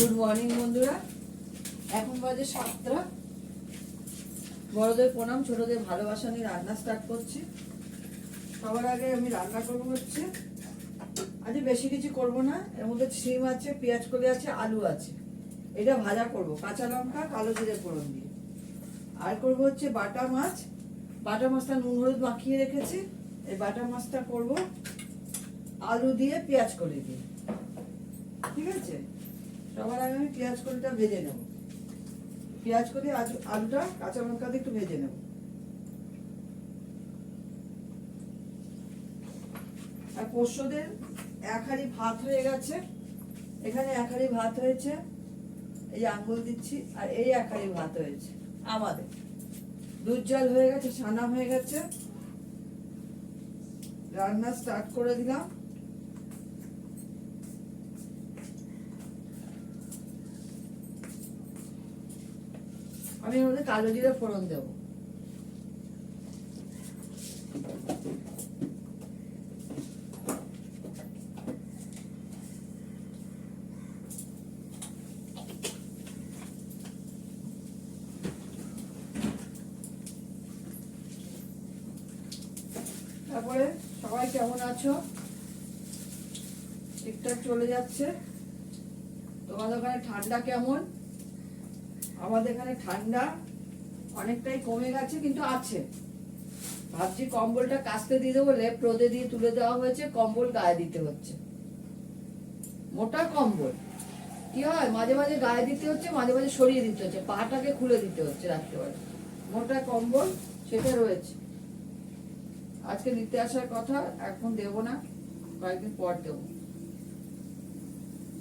Good morning বন্ধুরা, এখন বাজে 7টা। বড়দের প্রণাম, ছোটদের ভালোবাসা নিয়ে রান্না স্টার্ট করছি। সবার আগে আমি রান্না করবো হচ্ছে, আজ বেশি কিছু করব না। এর মধ্যে শিম আছে, পেঁয়াজ কলি আছে, আলু আছে। এটা ভাজা করব কাঁচা লঙ্কা কালো জিরে ফোড়ন দিয়ে। আর করব হচ্ছে বাটা মাছ। বাটা মাছটা নুন হলুদ মাখিয়ে রেখেছি। এই বাটা মাছটা করব আলু দিয়ে পেঁয়াজ কলি দিয়ে। ঠিক আছে, সবার আগে আমি পেঁয়াজ কলিটা ভেজে নেব। পেঁয়াজ কলি আলুটা কাঁচা লঙ্কা দিয়ে একটু ভেজে নেব। আর পোষ্যদের 1 হাঁড়ি ভাত হয়ে গেছে। এখানে 1 হাঁড়ি ভাত হয়েছে, এই আঙ্গুল দিচ্ছি। আর এই 1 হাঁড়ি ভাত হয়েছে আমাদের। দুধ জল হয়ে গেছে, ছানা হয়ে গেছে। রান্না স্টার্ট করে দিলাম। আমি এর মধ্যে কালো জিরে ফোড়ন দেব। তারপরে সবাই কেমন আছো? ঠিকঠাক চলে যাচ্ছে? তোমাদের ওখানে ঠান্ডা কেমন? আমাদের এখানে ঠান্ডা অনেকটাই কমে গেছে, কিন্তু আছে। ভাবছি কম্বলটা কাচতে দিয়ে দেবো, লেপ রোদে দিয়ে তুলে দেওয়া হয়েছে, কম্বল গায়ে দিতে হচ্ছে। মোটা কম্বল কি হয়, মাঝে মাঝে গায়ে দিতে হচ্ছে, মাঝে মাঝে সরিয়ে দিতে হচ্ছে, পাটাকে খুলে দিতে হচ্ছে রাত্রেবেলা। মোটা কম্বল সেটা রয়েছে। আজকে নিতে আসার কথা, এখন দেবো না, কয়েকদিন পর দেবো।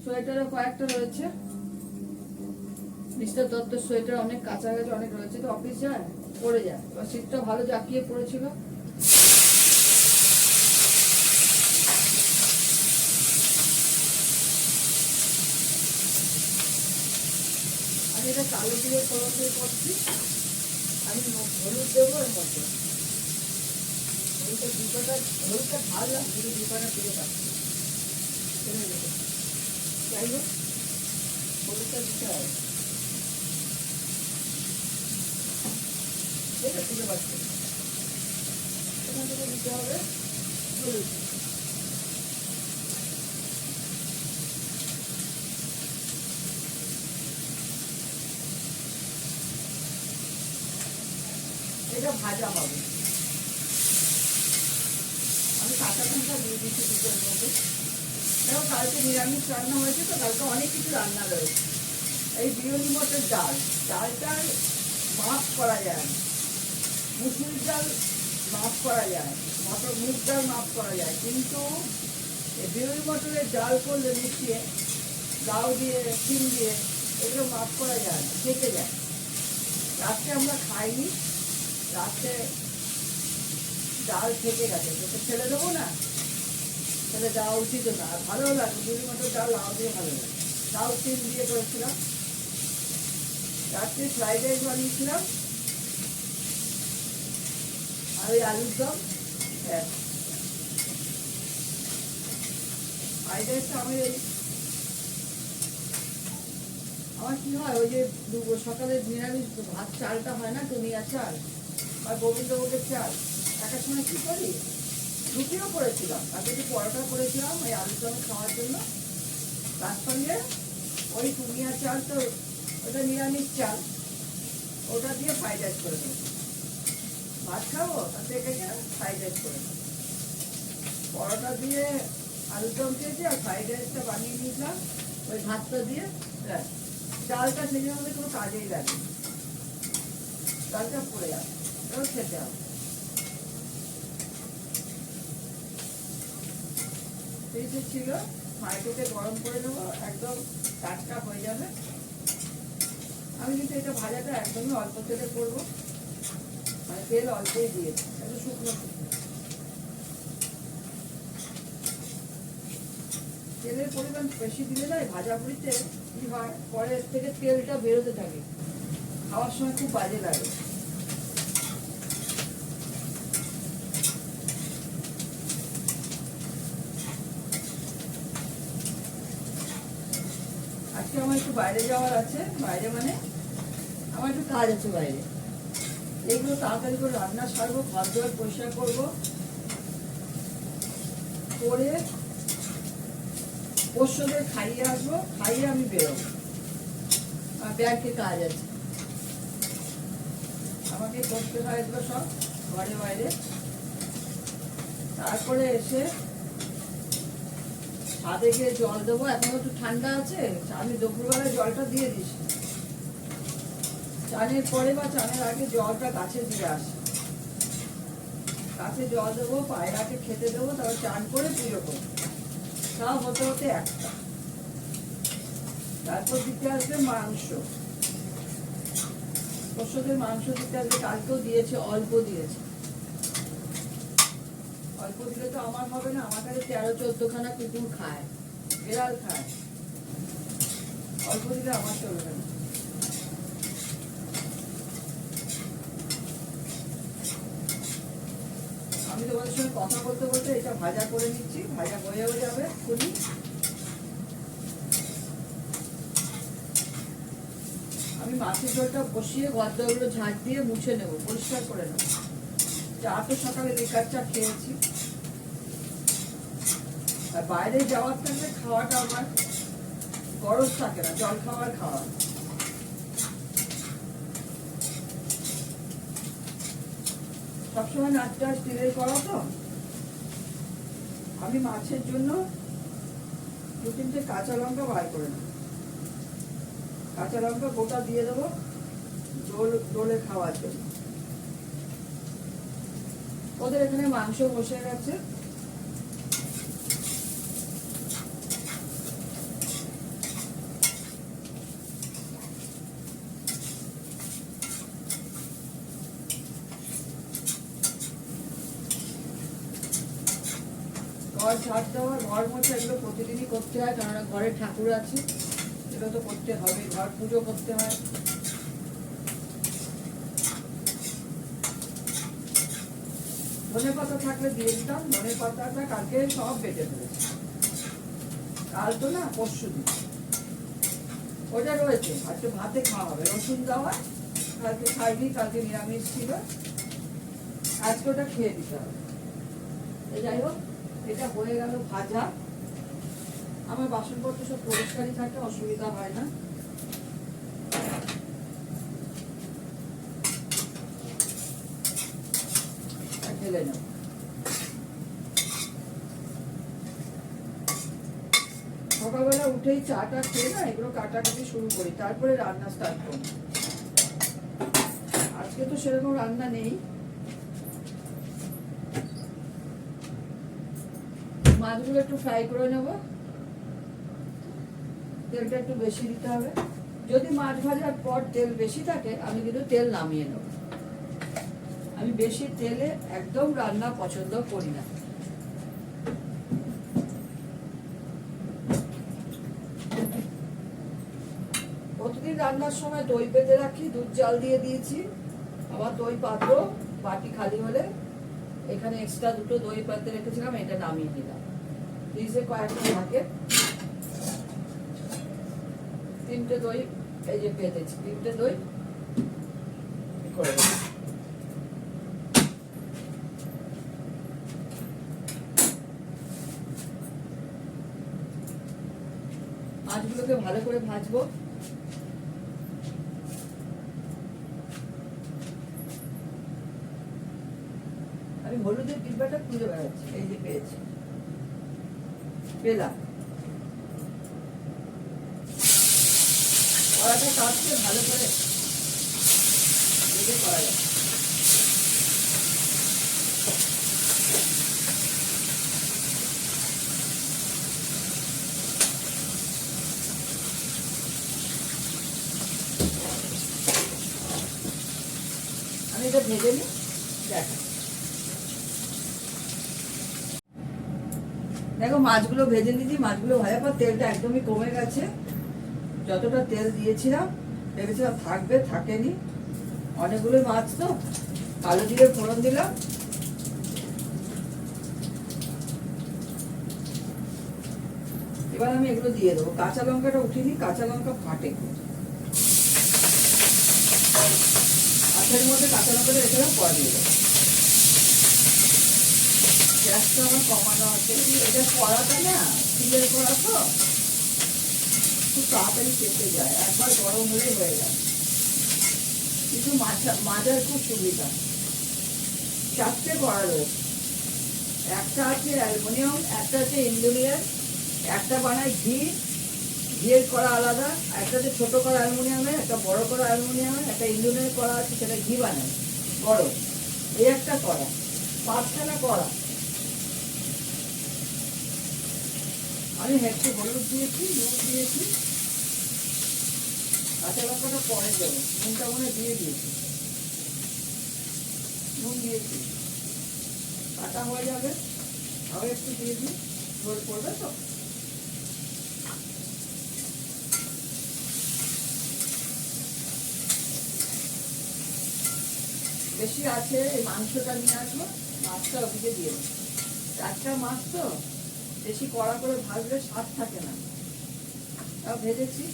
সোয়েটারও কয়েকটা রয়েছে। মিস্টার দত্তর সোয়েটার অনেক কাঁচা গেছে, অনেক রয়েছে, তো অফিস যায় পরে যায়। এবার শীতটা ভালো জাকিয়ে পড়েছিল। আমি এটা কালো দিয়ে ফোড়ন দিয়ে করছি। আমি হলুদ দেবো এর মধ্যে। হলুদটা ভালো লাগছে, দুপাটা তুলে পাচ্ছি। যাই হোক, হলুদটা দিতে হবে। এটা তুলে পাচ্ছি, এখান থেকে দিতে হবে হলুদ। এটা ভাজা হবে। আমি কাঁচা লঙ্কা দিয়ে দিচ্ছি দুটোর মধ্যে। দেখো, কালকে নিরামিষ রান্না হয়েছে, তো কালকে অনেক কিছু রান্না রয়েছে। এই বিউলি মটর ডালটার মাপ করা যায় না। মুসুরির ডাল মাপ করা যায়, মুগ ডাল মাপ করা যায়, কিন্তু এই বিউলি মটরের ডাল করলে মিশিয়ে লাউ দিয়ে শিম দিয়ে এগুলো মাপ করা যায় না, থেকে যায়। রাত্রে আমরা খাইনি, রাত্রে ডাল থেকে গেছে, তো ফেলে দেবো না, ফেলে দেওয়া উচিত না। আর ভালো লাগে বিউলি মটর ডাল লাউ দিয়ে, ভালো লাগে। লাউ শিম দিয়ে করেছিলাম। রাত্রে ফ্রাইড রাইস বানিয়েছিলাম, আর ওই আলুর দম। হ্যাঁ, ফ্রাইড রাইসটা আমার কি হয়, ওই যে সকালে নিরামিষ ভাত চালটা হয় না, দুনিয়া চাল আর গোবিন্দভোগের চাল। একার সময় কি করি, রুটিও করেছিলাম, আর কিছু পরোটা করেছিলাম ওই আলুর দমে খাওয়ার জন্য। তার সঙ্গে ওই দুনিয়া চাল, তো ওটা নিরামিষ চাল, ওটা দিয়ে ফ্রাইড রাইস করে দেবো। ভাত খাবো, তাতে এটাকে ফ্রাইড রাইস করে দেবো। পরোটা দিয়ে আলুর দম খেয়েছি, আর ফ্রাইড রাইসটা বানিয়ে নিয়েছিলাম ওই ভাতটা দিয়ে। চালটা সেই জন্য কোনো কাজেই লাগে, চালটা পড়ে যাবে, এটাও খেতে হবে। ফ্রিজে ছিল, মাইক্রোতে গরম করে দেবো, একদম টাটকা হয়ে যাবে। আমি কিন্তু এটা ভাজাটা একদমই অল্প তেলে করবো, মানে তেল অল্পই দিয়েছি, একটু শুকনো শুকনো। তেলের পরিমাণ বেশি দিলে না, ভাজা পুরিতে কি হয়, পরের থেকে তেলটা বেরোতে থাকে, খাওয়ার সময় খুব বাজে লাগে। আজকে আমার একটু বাইরে যাওয়ার আছে, বাইরে মানে আমার একটু কাজ আছে বাইরে। এইগুলো তাড়াতাড়ি করে রান্না সারবো, ঘর দুয়ার পরিষ্কার করবো, করে পোষ্যদের খাইয়ে আসবো, খাইয়ে আমি বেরোবো। আমার ব্যাংকে কাজ আছে, আমাকে করতে হয় এগুলো সব ঘরে বাইরে। তারপরে এসে ছাদে গিয়ে জল দেবো। এখন একটু ঠান্ডা আছে, আমি দুপুরবেলায় জলটা দিয়ে দিস, চানের পরে বা চানের আগে জলটা গাছে দিয়ে আসি। গাছে জল দেবো, পায়রাকে খেতে দেবো, তারপর চান করে পুজো করবো। তাও হতে হতে একটা। তারপর দিতে আসবে মাংস, পশুদের মাংস দিতে আসবে। কালকেও দিয়েছে, অল্প দিয়েছে। অল্প দিলে তো আমার হবে না, আমার কাছে 13-14 খানা কুকুর খায়, বিড়াল খায়। অল্প দিলে আমার চলবে না। আমি তোমাদের সঙ্গে কথা বলতে বলতে এটা ভাজা করে নিচ্ছি, ভাজা হয়েও যাবে খুলি। আমি মাছের ঝোলটা বসিয়ে গর্দাগুলো ঝাঁট দিয়ে মুছে নেবো, পরিষ্কার করে নেবো। চা তো সকালে লিকার চা খেয়েছি, আর বাইরে যাওয়ার থাকলে খাওয়াটা আমার গরজ থাকে না, জল খাওয়ার খাওয়া। সবসময় নাচটা স্টিলের করা তো। আমি মাছের জন্য 2-3টে কাঁচা লঙ্কা বার করে নেব, কাঁচা লঙ্কা গোটা দিয়ে দেবো ডোলে খাওয়ার জন্য। ওদের এখানে মাংস বসে গেছে, ঘর ঝাড় দেওয়া, ঘর মোছা, এগুলো প্রতিদিনই করতে হয়, কারণ ঘরে ঠাকুর আছে, এগুলো তো করতে হবে। ঘর পুজো করতে হয়। ধনে পাতা থাকলে দিয়ে দিতাম, ধনে পাতাটা কালকে সব বেটে ফেলেছি। কাল তো না, পরশু দিন ওটা রয়েছে, আজকে ভাতে খাওয়া হবে। রসুন দেওয়া, কালকে খাইনি, কালকে নিরামিষ ছিল, আজকে ওটা খেয়ে দিতে হবে। যাই হোক, এটা হয়ে গেল ভাজা। আমার বাসনপত্র সব পরিষ্কারই থাকে, অসুবিধা হয় না। ঢেলে নেব। সকালবেলা উঠেই চাটা খেয়ে না এগুলো কাটাকাটি শুরু করি, তারপরে রান্না স্টার্ট করি। আজকে তো সেরকম রান্না নেই। মাছগুলো একটু ফ্রাই করে নেব, তেলটা একটু বেশি দিতে হবে। যদি মাছ ভাজার পর তেল বেশি থাকে, আমি কিন্তু তেল নামিয়ে নেব। আমি বেশি তেলে একদম রান্না পছন্দ করি না। প্রতিদিন রান্নার সময় দই পেতে রাখি, দুধ জাল দিয়ে দিয়েছি। আবার দই পাত্র বাটি খালি হলে এখানে এক্সট্রা 2টো দই পাতে রেখেছিলাম, এটা নামিয়ে দিলাম। ফ্রিজে কয়েকটা থাকে। 3টে দই এই যে পেতেছি, 3টে দই করে দেবো। মাছগুলোকে ভালো করে ভাজবো। আমি হলুদের ডিব্বাটা খুঁজে বেড়াচ্ছি, এই যে পেয়েছি, পেলাম। কড়াটা কাটতে ভালো করে করা যায়। আমি এটা ভেজে নিই, দেখা। দেখো মাছগুলো ভেজে নিয়েছি, মাছগুলো ভাজার পর তেলটা একদমই কমে গেছে। যতটা তেল দিয়েছিলাম ভেবেছিলাম থাকবে, থাকেনি। অনেকগুলো মাছ তো, কালো জিরে ফোড়ন দিলাম, এবার আমি এগুলো দিয়ে দেবো। কাঁচা লঙ্কাটা উঠিনি, কাঁচা লঙ্কা ফাটে। হাতের মধ্যে কাঁচা লঙ্কাটা রেখে দেবো, পরে দিয়ে দেবো। গ্যাসটা আমার কমানো আছে। এটা কড়াটা না স্টিলের কড়া তো, খুব তাড়াতাড়ি কেটে যায়, একবার গরম হলেই হয়ে যায়। কিন্তু মাজার খুব সুবিধা। 4টে কড়া রয়েছে, একটা আছে অ্যালুমিনিয়াম, একটা আছে ইন্ডোলিয়ার, একটা বানায় ঘিয়ের কড়া আলাদা, একটা যে ছোটো কড়া অ্যালুমিনিয়ামের, একটা বড় কড়া অ্যালুমিনিয়ামের, একটা ইন্ডোলিয়ার কড়া আছে সেটা ঘি বানায় বড়। এই একটা কড়া, 5খানা কড়া। আমি একটু হলুদ দিয়েছি, নুন দিয়েছি, কাঁচা লঙ্কাটা পরে দেবো, নুনটা মনে দিয়ে দিয়েছি, নুন দিয়েছি, কাটা হয়ে যাবে। আবার একটু দিয়ে দিই, ঝোল পড়বে তো। বেশি আছে, এই মাংসটা নিয়ে আসবো, মাছটা ওদিকে দিয়ে দেবো। 4টা মাছ তো, বেশি কড়া করে ভাজলে স্বাদ থাকে না। তাও ভেজেছি।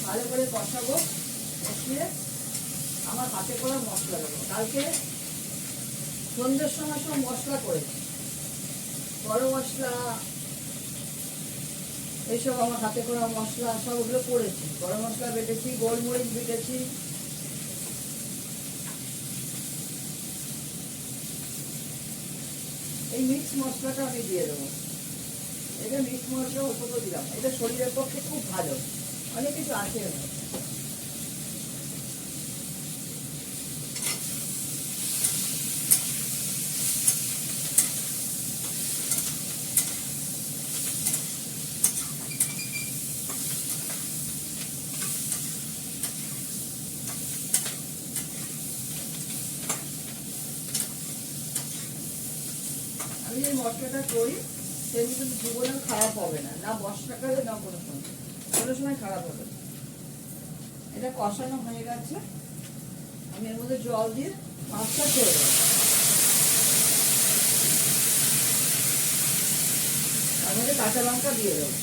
ভালো করে কষাবো, কষিয়ে আমার হাতে করা মশলা দেবো। কালকে সন্ধ্যের সময় সব মশলা করেছি, গরম মশলা এইসব আমার হাতে করা মশলা সব ওগুলো করেছি। গরম মশলা বেটেছি, গোলমরিচ বেটেছি। এই মিক্স মশলাটা আমি দিয়ে দেবো। এটা মিক্স মশলা অল্প করে দিলাম, এটা শরীরের পক্ষে খুব ভালো, অনেক কিছু আছে। আমি এই মশলাটা করি সেদিন কিন্তু জীবনেও খারাপ হবে না, না বর্ষাকালে না কোনো সময় খারাপ হবে না। এটা কষানো হয়ে গেছে, আমি এর মধ্যে জল দিয়ে মাছটা ছেড়ে দেবো। তার মধ্যে কাঁচা লঙ্কা দিয়ে দেবো।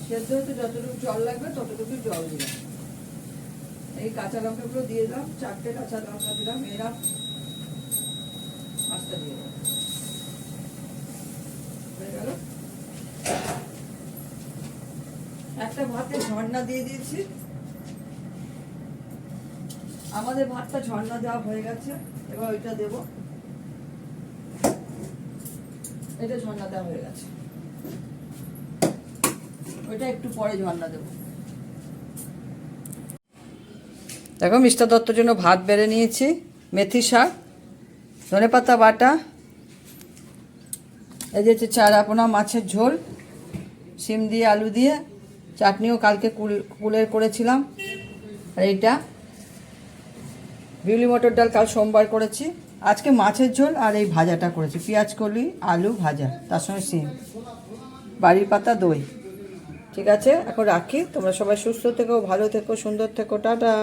সেদ্ধ হতে যতটুকু জল লাগবে ততটুকু জল দিলাম। এই কাঁচা লঙ্কাগুলো দিয়ে দিলাম, 4টে কাঁচা লঙ্কা দিলাম, এরা মাছটা দিয়ে দেবো। হয়ে গেল। একটা ভাতে ঝর্ণা দিয়ে দিয়েছি, আমাদের ভাতটা ঝর্ণা দেওয়া হয়ে গেছে। এবার ওইটা দেব, এটা ঝর্ণা দেওয়া হয়ে গেছে, ওইটা একটু পরে ঝর্ণা দেবো। দেখো মিস্টার দত্তর জন্য ভাত বেড়ে নিয়েছি, মেথি শাক, ধনেপাতা বাটা, এই যে 4 আপোনা মাছের ঝোল, শিম দিয়ে আলু দিয়ে, চাটনিও কালকে কুলের করেছিলাম, আর এইটা বিউলি মটর ডাল কাল সোমবার করেছি। আজকে মাছের ঝোল আর এই ভাজাটা করেছি, পেঁয়াজ কলি আলু ভাজা, তার সঙ্গে শিম, বাড়ির পাতা, দই। ঠিক আছে, এখন রাখি। তোমরা সবাই সুস্থ থেকো, ভালো থেকো, সুন্দর থেকো, টাটা।